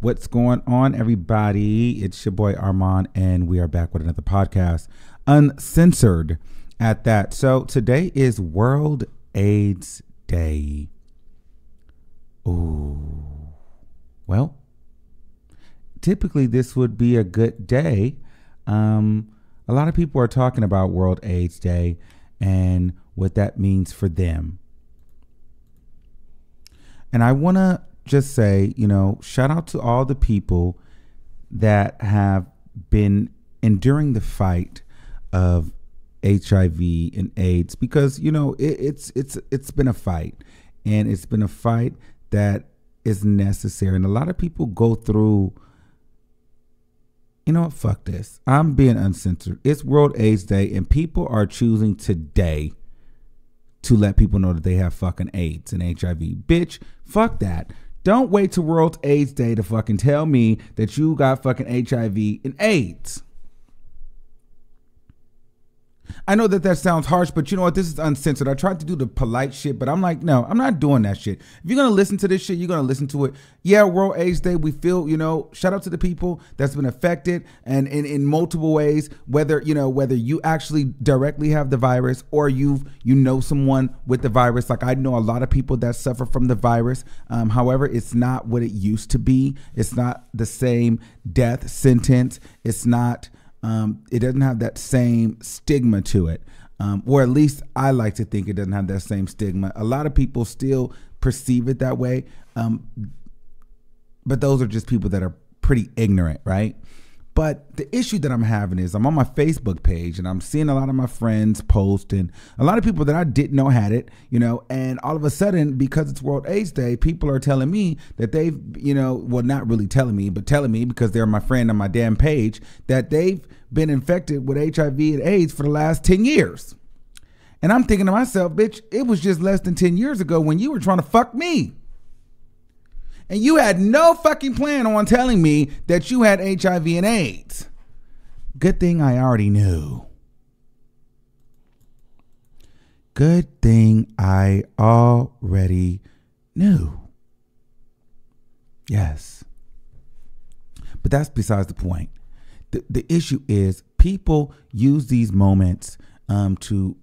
What's going on, everybody? It's your boy Armand, and we are back with another podcast, uncensored at that. So today is World AIDS Day. Ooh. Well, typically this would be a good day. A lot of people are talking about World AIDS Day and what that means for them. And I want to just say, shout out to all the people that have been enduring the fight of HIV and AIDS, because it's been a fight, and it's been a fight that is necessary. And a lot of people go through, fuck this. I'm being uncensored. It's World AIDS Day, and people are choosing today to let people know that they have fucking AIDS and HIV. Bitch, fuck that. Don't wait till World AIDS Day to fucking tell me that you got fucking HIV and AIDS. I know that sounds harsh, but you know what? This is uncensored. I tried to do the polite shit, but I'm like, no, I'm not doing that shit. If you're going to listen to this shit, you're going to listen to it. Yeah, World AIDS Day, we feel, shout out to the people that's been affected and in multiple ways, whether you actually directly have the virus or you know someone with the virus. Like I know a lot of people that suffer from the virus. However, it's not what it used to be. It's not the same death sentence. It's not... it doesn't have that same stigma to it, or at least I like to think it doesn't have that same stigma. A lot of people still perceive it that way, but those are just people that are pretty ignorant, right? But the issue that I'm having is I'm on my Facebook page and I'm seeing a lot of my friends post, and a lot of people that I didn't know had it, and all of a sudden, because it's World AIDS Day, people are telling me that they've, well, not really telling me, but telling me because they're my friend on my damn page, that they've been infected with HIV and AIDS for the last 10 years. And I'm thinking to myself, bitch, it was just less than 10 years ago when you were trying to fuck me. And you had no fucking plan on telling me that you had HIV and AIDS. Good thing I already knew. Good thing I already knew. Yes. But that's besides the point. The issue is people use these moments to,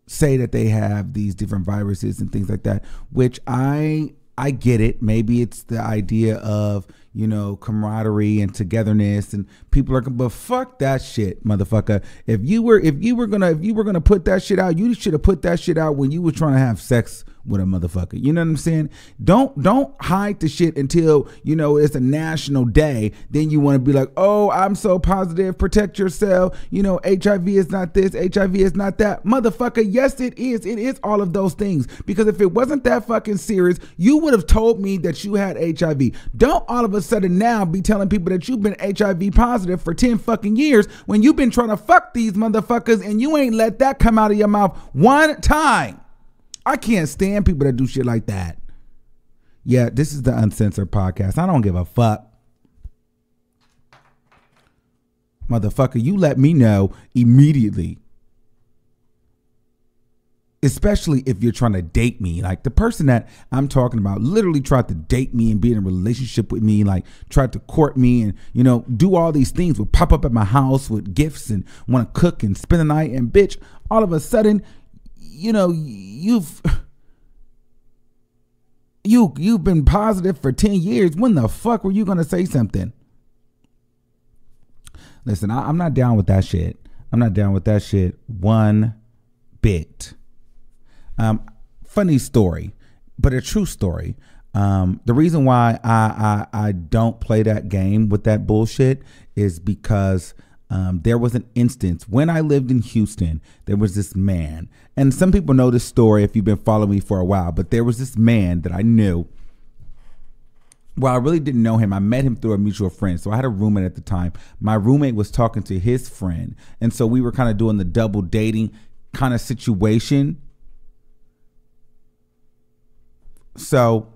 say that they have these different viruses and things like that, which I get it. Maybe it's the idea of, camaraderie and togetherness, and people are, but fuck that shit, motherfucker. If you were gonna put that shit out, you should have put that shit out when you were trying to have sex with a motherfucker. You know what I'm saying? Don't hide the shit until, it's a national day. Then you want to be like, oh, I'm so positive. Protect yourself. HIV is not this. HIV is not that. Motherfucker, yes, it is. It is all of those things. Because if it wasn't that fucking serious, you would have told me that you had HIV. Don't all of a sudden now be telling people that you've been HIV positive for 10 fucking years when you've been trying to fuck these motherfuckers and you ain't let that come out of your mouth one time. I can't stand people that do shit like that. Yeah, this is the Uncensored Podcast. I don't give a fuck. Motherfucker, you let me know immediately. Especially if you're trying to date me. Like the person that I'm talking about literally tried to date me and be in a relationship with me, like tried to court me and, do all these things, would pop up at my house with gifts and want to cook and spend the night. And bitch, all of a sudden, you've been positive for 10 years. When the fuck were you going to say something? Listen, I'm not down with that shit. I'm not down with that shit one bit. Funny story, but a true story. The reason why I don't play that game with that bullshit is because there was an instance when I lived in Houston. There was this man, and some people know this story if you've been following me for a while, but there was this man that I knew. Well, I really didn't know him. I met him through a mutual friend. So I had a roommate at the time. My roommate was talking to his friend, and so we were kind of doing the double dating kind of situation. So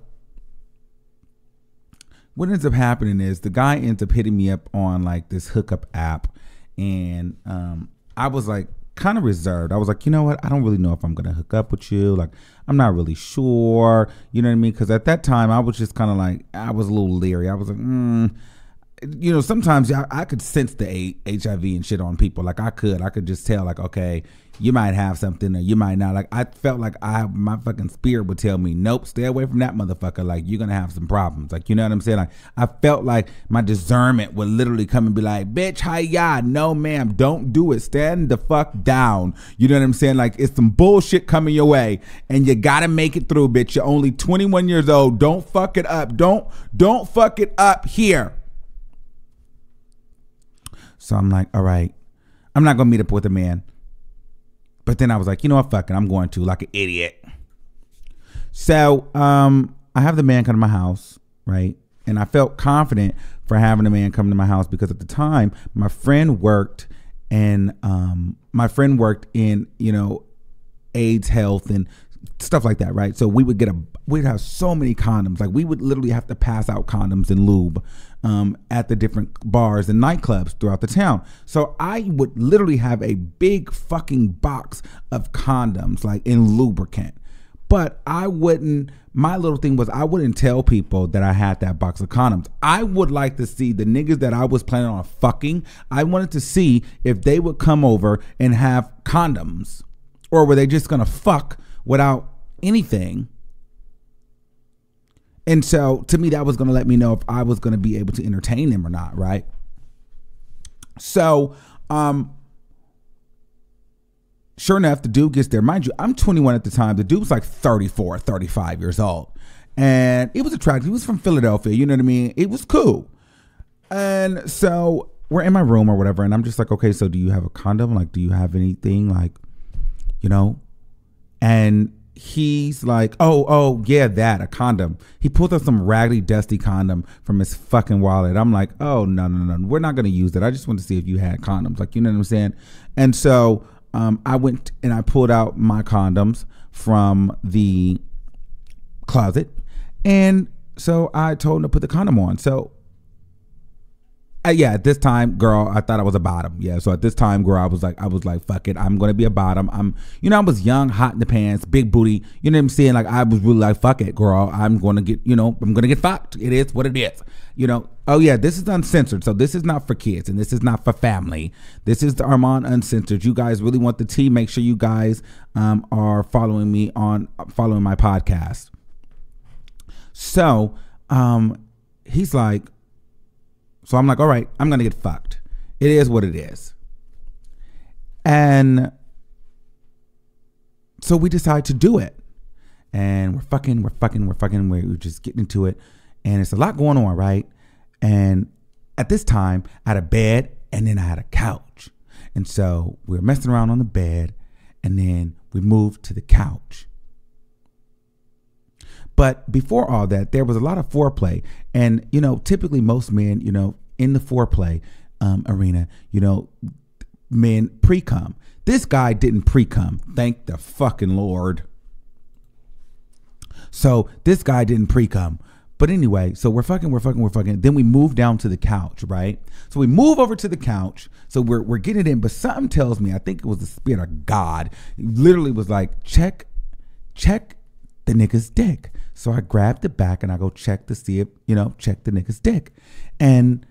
what ends up happening is the guy ends up hitting me up on like this hookup app. And I was like, kind of reserved. I was like, you know what? I don't really know if I'm going to hook up with you. Like, I'm not really sure. You know what I mean? Because at that time, I was just kind of like, I was a little leery. I was like, you know, sometimes I could sense the HIV and shit on people. Like I could just tell like, okay, you might have something or you might not. Like I felt like my fucking spirit would tell me, nope, stay away from that motherfucker. Like you're going to have some problems. Like, you know what I'm saying? Like I felt like my discernment would literally come and be like, bitch, hi-ya, no ma'am, don't do it. Stand the fuck down. You know what I'm saying? Like it's some bullshit coming your way and you got to make it through, bitch. You're only 21 years old. Don't fuck it up. Don't fuck it up here. So I'm like, all right, I'm not going to meet up with a man. But then I was like, you know what, fuck it, I'm going to, like an idiot. So I have the man come to my house, right? And I felt confident for having the man come to my house because at the time, my friend worked in, you know, AIDS health and stuff like that, right? So we'd have so many condoms. Like we would literally have to pass out condoms and lube at the different bars and nightclubs throughout the town. So I would literally have a big fucking box of condoms, like in lubricant. But my little thing was I wouldn't tell people that I had that box of condoms. I would like to see the niggas that I was planning on fucking. I wanted to see if they would come over and have condoms or were they just going to fuck without anything. And so to me, that was going to let me know if I was going to be able to entertain them or not, right? So, sure enough, the dude gets there. Mind you, I'm 21 at the time. The dude was like 34, 35 years old. And it was attractive. He was from Philadelphia. You know what I mean? It was cool. And so we're in my room or whatever. And I'm just like, okay, so do you have a condom? Like, do you have anything? Like, you know? And he's like, oh, yeah, a condom. He pulled up some raggedy, dusty condom from his fucking wallet. I'm like, oh, no. We're not going to use that. I just want to see if you had condoms. Like, you know what I'm saying? And so I went and I pulled out my condoms from the closet. And so I told him to put the condom on. So at this time, girl, I thought I was a bottom. Yeah. So at this time, girl, I was like, fuck it. I'm going to be a bottom. I was young, hot in the pants, big booty. You know what I'm saying? Like, I was really like, fuck it, girl. I'm going to get, I'm going to get fucked. It is what it is. Oh yeah, this is uncensored. So this is not for kids and this is not for family. This is the Armand Uncensored. You guys really want the tea? Make sure you guys are following my podcast. So he's like, so I'm like, all right, I'm going to get fucked. It is what it is. And so we decide to do it. And we're just getting into it. And it's a lot going on, right? And at this time, I had a bed and then I had a couch. And so we were messing around on the bed and then we moved to the couch. But before all that, there was a lot of foreplay. And, typically most men, in the foreplay arena, men pre-cum. This guy didn't pre-cum. Thank the fucking Lord. So this guy didn't pre-cum. But anyway, so we're fucking. Then we move down to the couch, right? So we move over to the couch. So we're getting it in. But something tells me, I think it was the spirit of God. It literally was like, check the nigga's dick. So I grabbed the back and I go check to see if, check the nigga's dick. And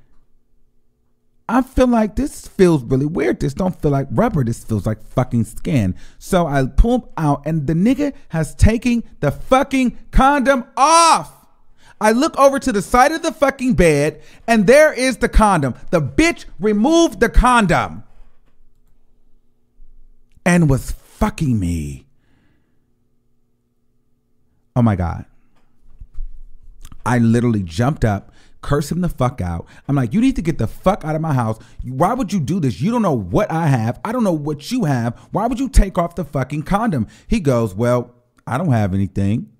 I feel like this feels really weird. This don't feel like rubber. This feels like fucking skin. So I pull him out and the nigga has taken the fucking condom off. I look over to the side of the fucking bed and there is the condom. The bitch removed the condom and was fucking me. Oh my God. I literally jumped up, cursed him the fuck out. I'm like, you need to get the fuck out of my house. Why would you do this? You don't know what I have. I don't know what you have. Why would you take off the fucking condom? He goes, well, I don't have anything.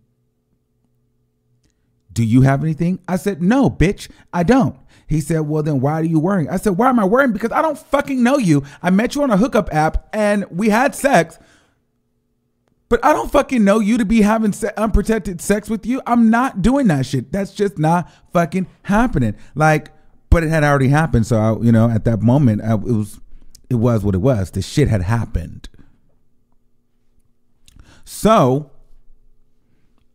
Do you have anything? I said, no, bitch, I don't. He said, well, then why are you worrying? I said, why am I worrying? Because I don't fucking know you. I met you on a hookup app and we had sex. But I don't fucking know you to be having unprotected sex with you. I'm not doing that shit. That's just not fucking happening. Like, but it had already happened. So, at that moment, it it was what it was. The shit had happened. So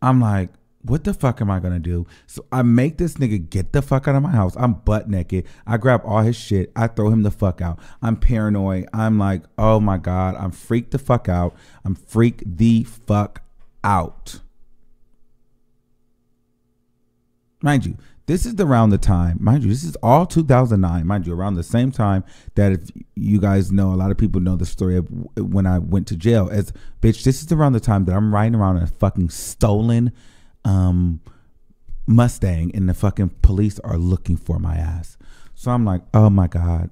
I'm like, what the fuck am I gonna do? So I make this nigga get the fuck out of my house. I'm butt naked. I grab all his shit. I throw him the fuck out. I'm paranoid. I'm like, oh my God, I'm freaked the fuck out. I'm freaked the fuck out. Mind you, this is around the time, mind you, this is all 2009, mind you, around the same time that, if you guys know, a lot of people know the story of when I went to jail. As bitch, this is around the time that I'm riding around in a fucking stolen Mustang, and the fucking police are looking for my ass. So I'm like, oh my God.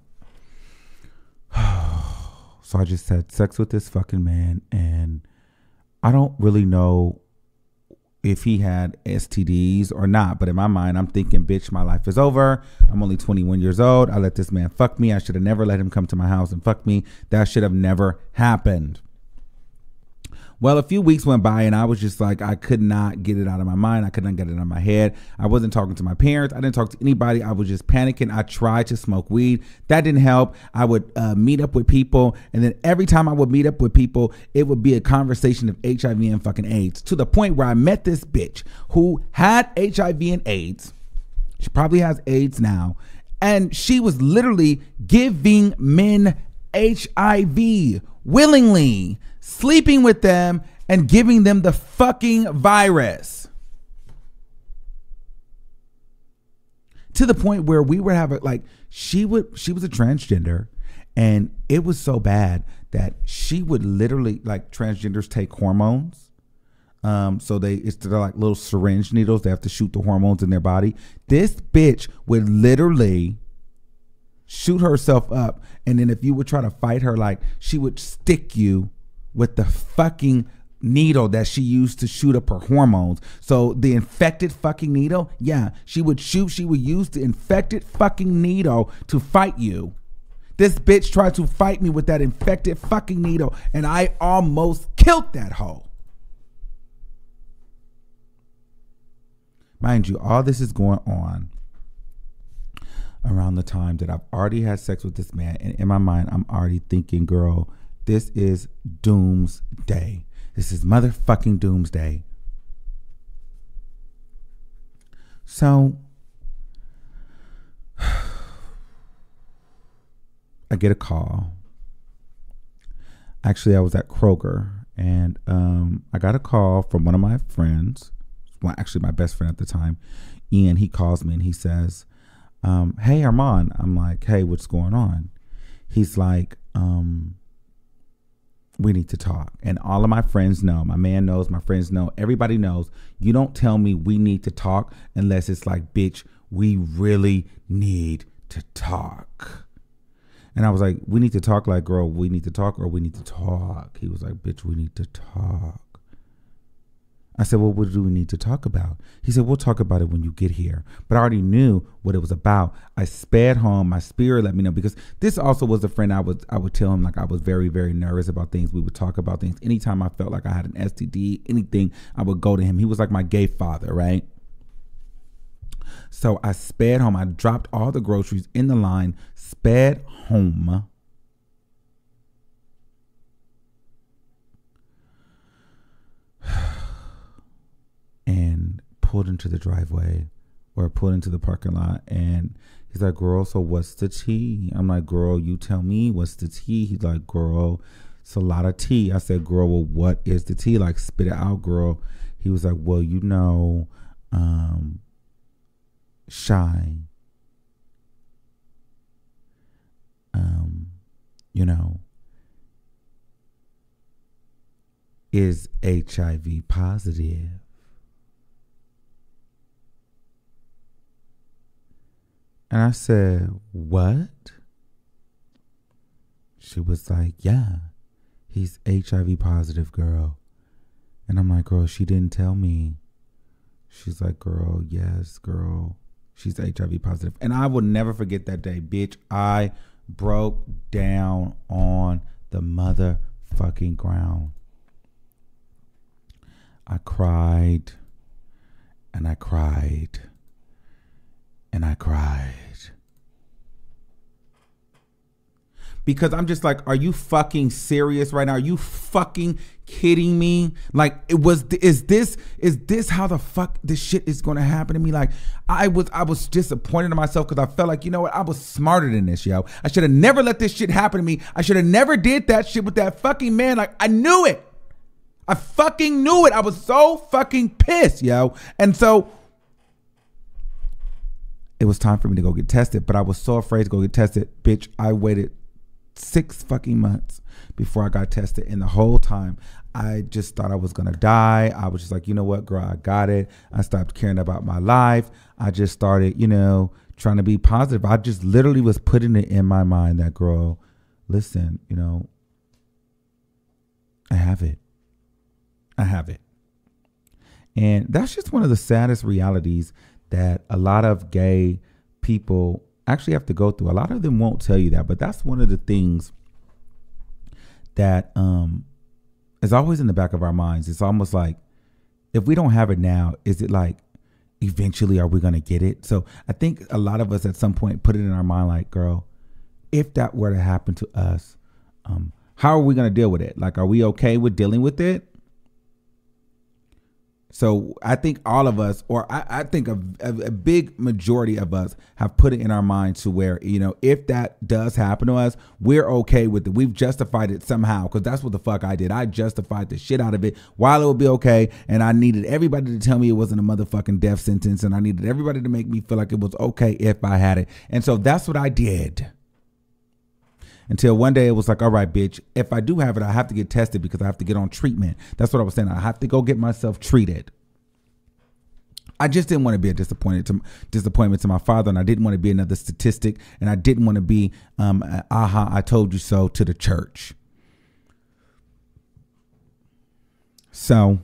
So I just had sex with this fucking man, and I don't really know if he had STDs or not, but in my mind, I'm thinking, bitch, my life is over. I'm only 21 years old. I let this man fuck me. I should have never let him come to my house and fuck me. That should have never happened. Well, a few weeks went by, and I was just like, I could not get it out of my mind. I could not get it out of my head. I wasn't talking to my parents. I didn't talk to anybody. I was just panicking. I tried to smoke weed. That didn't help. I would meet up with people, and then every time I would meet up with people, it would be a conversation of HIV and fucking AIDS, to the point where I met this bitch who had HIV and AIDS. She probably has AIDS now, and she was literally giving men HIV willingly, sleeping with them and giving them the fucking virus, to the point where we would have it, like, she was a transgender, and it was so bad that she would literally, like, transgenders take hormones. So they're like little syringe needles. They have to shoot the hormones in their body. This bitch would literally shoot herself up, and then if you would try to fight her, like, she would stick you with the fucking needle that she used to shoot up her hormones. So the infected fucking needle, yeah, she would use the infected fucking needle to fight you. This bitch tried to fight me with that infected fucking needle, and I almost killed that hoe. Mind you, all this is going on around the time that I've already had sex with this man, and in my mind, I'm already thinking, girl, this is doomsday. This is motherfucking doomsday. So I get a call. Actually, I was at Kroger, and I got a call from one of my friends. Well, actually, my best friend at the time, Ian. He calls me and he says, hey, Armand. I'm like, hey, what's going on? He's like, we need to talk. And all of my friends know, my man knows, my friends know, everybody knows, you don't tell me we need to talk unless it's like, bitch, we really need to talk. And I was like, we need to talk, like, girl, we need to talk, or we need to talk. He was like, bitch, we need to talk. I said, well, what do we need to talk about? He said, we'll talk about it when you get here. But I already knew what it was about. I sped home. My spirit let me know, because this also was a friend I would tell him, like, I was very, very nervous about things. We would talk about things. Anytime I felt like I had an STD, anything, I would go to him. He was like my gay father, right? So I sped home. I dropped all the groceries in the line, sped home. And pulled into the driveway, or pulled into the parking lot, and he's like, girl, so what's the tea? I'm like, girl, you tell me, what's the tea? He's like, girl, it's a lot of tea. I said, girl, well, what is the tea? Like, spit it out, girl. He was like, well, shy, is HIV positive. And I said, what? She was like, yeah, he's HIV positive, girl. And I'm like, girl, she didn't tell me. She's like, girl, yes, girl, she's HIV positive. And I will never forget that day, bitch. I broke down on the motherfucking ground. I cried, and I cried, and I cried. because I'm just like, are you fucking serious right now? Are you fucking kidding me? Like, is this how the fuck this shit is going to happen to me? Like, I was disappointed in myself because I felt like, you know what? I was smarter than this, yo. I should have never let this shit happen to me. I should have never did that shit with that fucking man. Like, I knew it. I fucking knew it. I was so fucking pissed, yo. And so it was time for me to go get tested, but I was so afraid to go get tested. Bitch, I waited 6 fucking months before I got tested. And the whole time, I just thought I was going to die. I was just like, you know what, girl, I got it. I stopped caring about my life. I just started, you know, trying to be positive. I just literally was putting it in my mind that, girl, listen, you know, I have it. I have it. And that's just one of the saddest realities that a lot of gay people actually have to go through. A lot of them won't tell you that, but that's one of the things that is always in the back of our minds. It's almost like, if we don't have it now, is it like, eventually are we going to get it? So I think a lot of us at some point put it in our mind like, girl, if that were to happen to us, how are we going to deal with it? Like, are we okay with dealing with it? So I think all of us, or I think a big majority of us have put it in our minds to where, you know, if that does happen to us, we're okay with it. We've justified it somehow, because that's what the fuck I did. I justified the shit out of it while it would be okay. And I needed everybody to tell me it wasn't a motherfucking death sentence. And I needed everybody to make me feel like it was okay if I had it. And so that's what I did. Until one day it was like, all right, bitch, if I do have it, I have to get tested because I have to get on treatment. That's what I was saying. I have to go get myself treated. I just didn't want to be a disappointment to my father, and I didn't want to be another statistic, and I didn't want to be, I told you so to the church. So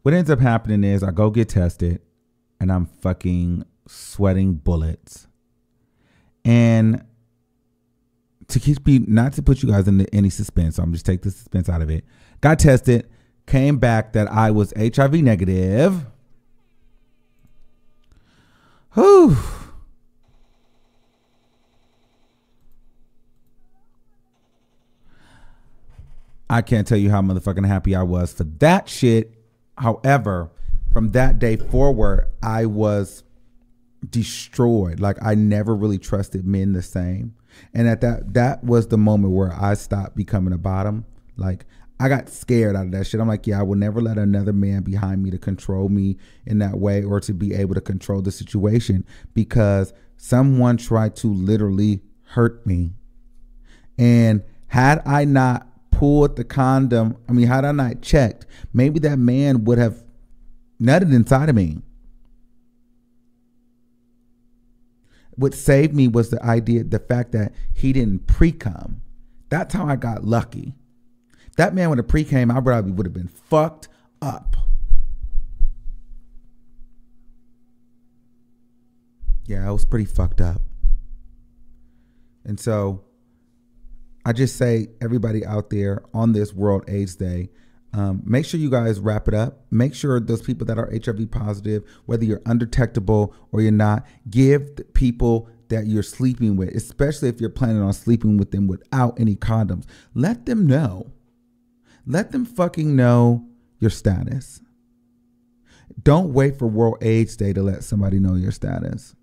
what ends up happening is I go get tested, and I'm fucking sweating bullets. And not to put you guys in any suspense, so I'm just take the suspense out of it. Got tested, came back that I was HIV negative. Whew. I can't tell you how motherfucking happy I was for that shit. However, from that day forward, I was destroyed. Like, I never really trusted men the same. And at that was the moment where I stopped becoming a bottom. Like, I got scared out of that shit. I'm like, yeah, I will never let another man behind me to control me in that way, or to be able to control the situation, because someone tried to literally hurt me. And had I not pulled the condom, had I not checked, maybe that man would have nutted inside of me. What saved me was the fact that he didn't pre-cum. That's how I got lucky. If that man would have pre-came, I probably would have been fucked up. Yeah, I was pretty fucked up. And so I just say, everybody out there on this World AIDS Day, make sure you guys wrap it up. Make sure those people that are HIV positive, whether you're undetectable or you're not, give the people that you're sleeping with, especially if you're planning on sleeping with them without any condoms, let them know. Let them fucking know your status. Don't wait for World AIDS Day to let somebody know your status.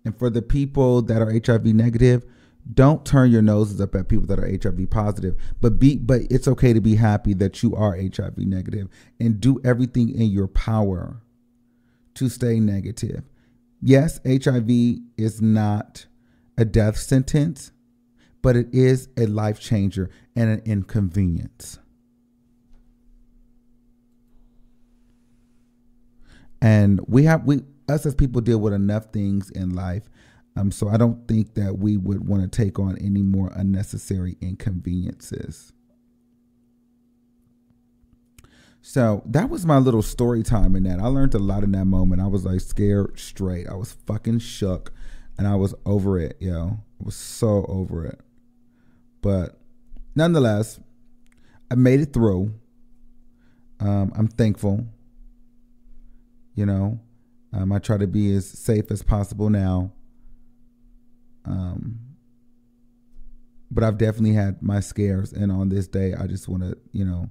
And for the people that are HIV negative, don't turn your noses up at people that are HIV positive, but it's okay to be happy that you are HIV negative, and do everything in your power to stay negative. Yes, HIV is not a death sentence, but it is a life changer and an inconvenience. And us as people deal with enough things in life. So I don't think that we would want to take on any more unnecessary inconveniences. So that was my little story time in that. I learned a lot in that moment. I was like scared straight. I was fucking shook, and I was over it, yo. I was so over it. But nonetheless, I made it through. I'm thankful. You know, I try to be as safe as possible now. but I've definitely had my scares. And on this day, I just want to,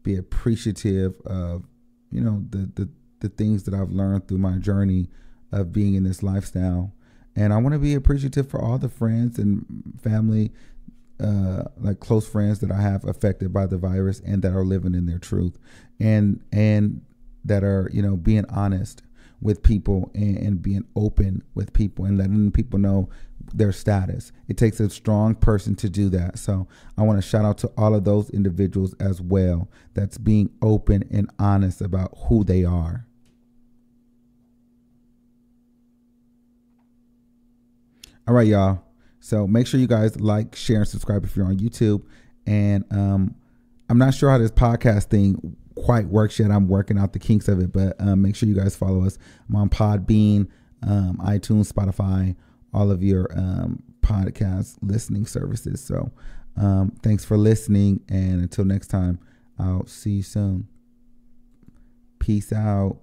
be appreciative of, the things that I've learned through my journey of being in this lifestyle. And I want to be appreciative for all the friends and family, like close friends that I have affected by the virus and that are living in their truth, and that are, being honest with people and being open with people and letting people know their status. It takes a strong person to do that. So I want to shout out to all of those individuals as well that's being open and honest about who they are. All right, y'all. So make sure you guys like, share, and subscribe if you're on YouTube. And I'm not sure how this podcast thing quite works yet. I'm working out the kinks of it, but make sure you guys follow us. I'm on Podbean, iTunes, Spotify, all of your podcast listening services. So thanks for listening. And until next time, I'll see you soon. Peace out.